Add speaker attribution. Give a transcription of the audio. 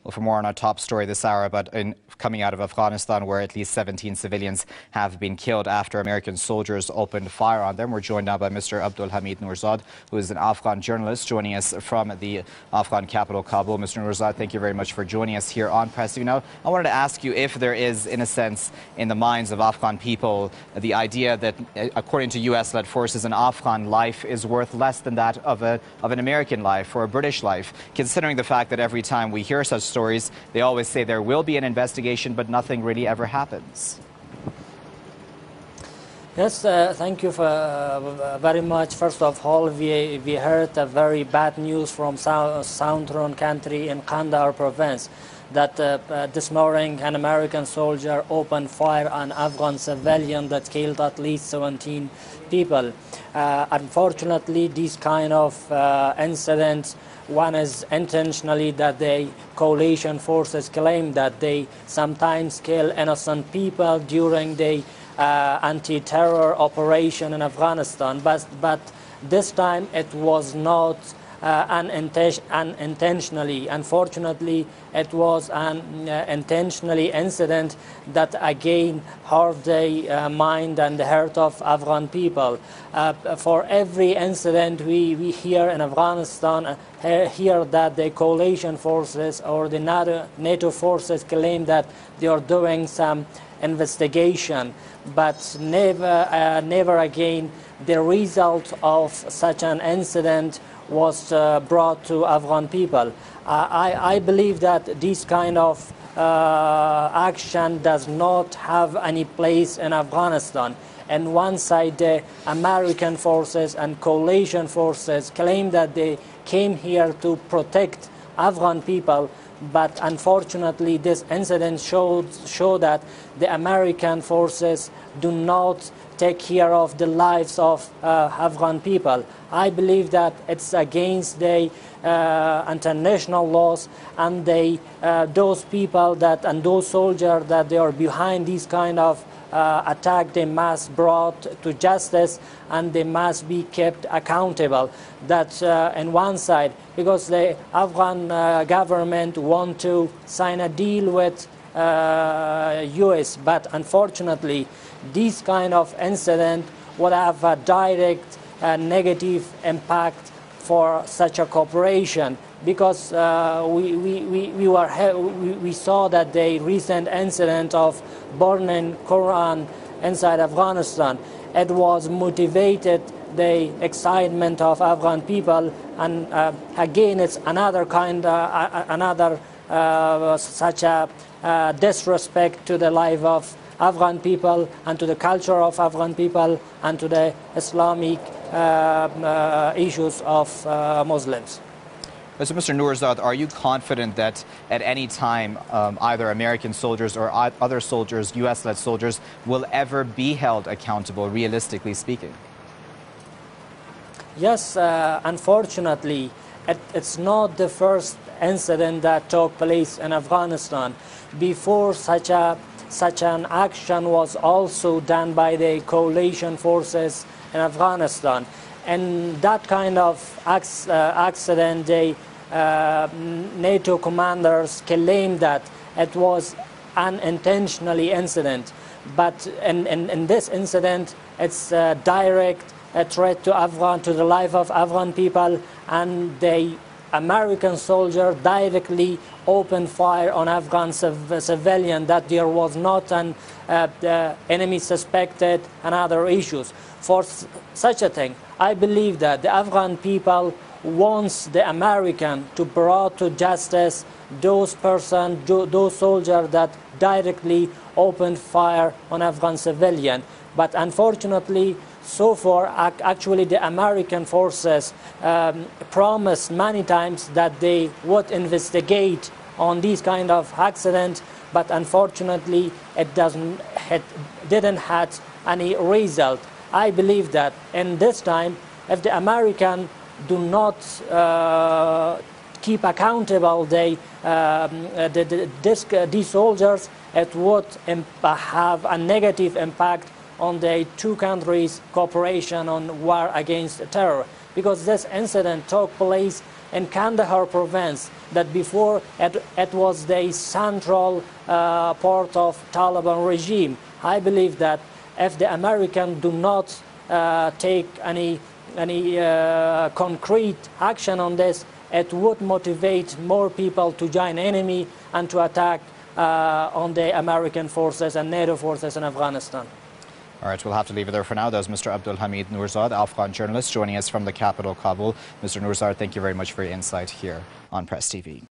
Speaker 1: Well, for more on our top story this hour, but coming out of Afghanistan, where at least 17 civilians have been killed after American soldiers opened fire on them. We're joined now by Mr. Abdul Hamid Noorzad, who is an Afghan journalist joining us from the Afghan capital, Kabul. Mr. Noorzad, thank you very much for joining us here on Press TV Now. I wanted to ask you if there is, in a sense, in the minds of Afghan people, the idea that, according to US-led forces, an Afghan life is worth less than that of an American life or a British life, considering the fact that every time we hear such stories, they always say there will be an investigation, but nothing really ever happens.
Speaker 2: Yes, thank you very much. First of all, we heard a very bad news from southern country in Kandahar province that this morning an American soldier opened fire on Afghan civilian that killed at least 17 people. Unfortunately, these kind of incidents, one is intentionally that the coalition forces claim that they sometimes kill innocent people during the anti-terror operation in Afghanistan, but this time it was not unintentionally. Unfortunately, it was an intentionally incident that again hurt the mind and the heart of Afghan people. For every incident we hear in Afghanistan, hear that the coalition forces or the NATO forces claim that they are doing some investigation, but never again the result of such an incident was brought to Afghan people. I believe that this kind of action does not have any place in Afghanistan. And one side, the American forces and coalition forces claim that they came here to protect Afghan people, but unfortunately this incident showed that the American forces do not take care of the lives of Afghan people. I believe that it's against the international laws, and those people and those soldiers that they are behind these kind of attack, they must brought to justice and they must be kept accountable. That's on one side, because the Afghan government want to sign a deal with US, but unfortunately this kind of incident would have a direct negative impact for such a cooperation, because we saw that the recent incident of burning Quran inside Afghanistan, it was motivated the excitement of Afghan people, and again it's another kind such a disrespect to the life of Afghan people and to the culture of Afghan people and to the Islamic issues of Muslims.
Speaker 1: So, Mr. Noorzad, are you confident that at any time either American soldiers or other soldiers, US-led soldiers, will ever be held accountable, realistically speaking?
Speaker 2: Yes, unfortunately, it's not the first incident that took place in Afghanistan. Before, such an action was also done by the coalition forces in Afghanistan. And that kind of accident, the NATO commanders claimed that it was unintentionally incident. But in this incident, it's a direct threat to the life of Afghan people, and the American soldier directly opened fire on Afghan civilian, that there was not an enemy suspected and other issues. For such a thing, I believe that the Afghan people wants the American to bring to justice those soldiers that directly opened fire on Afghan civilian. But unfortunately, so far, actually the American forces promised many times that they would investigate on these kind of accidents, but unfortunately it didn't have any result. I believe that in this time, if the Americans do not keep accountable these soldiers, it would have a negative impact on the two countries' cooperation on war against terror. Because this incident took place in Kandahar province, that before it was the central part of Taliban regime. I believe that if the Americans do not take any concrete action on this, it would motivate more people to join enemy and to attack on the American forces and NATO forces in Afghanistan.
Speaker 1: All right, we'll have to leave it there for now. That was Mr. Abdul Hamid Noorzad, Afghan journalist, joining us from the capital, Kabul. Mr. Noorzad, thank you very much for your insight here on Press TV.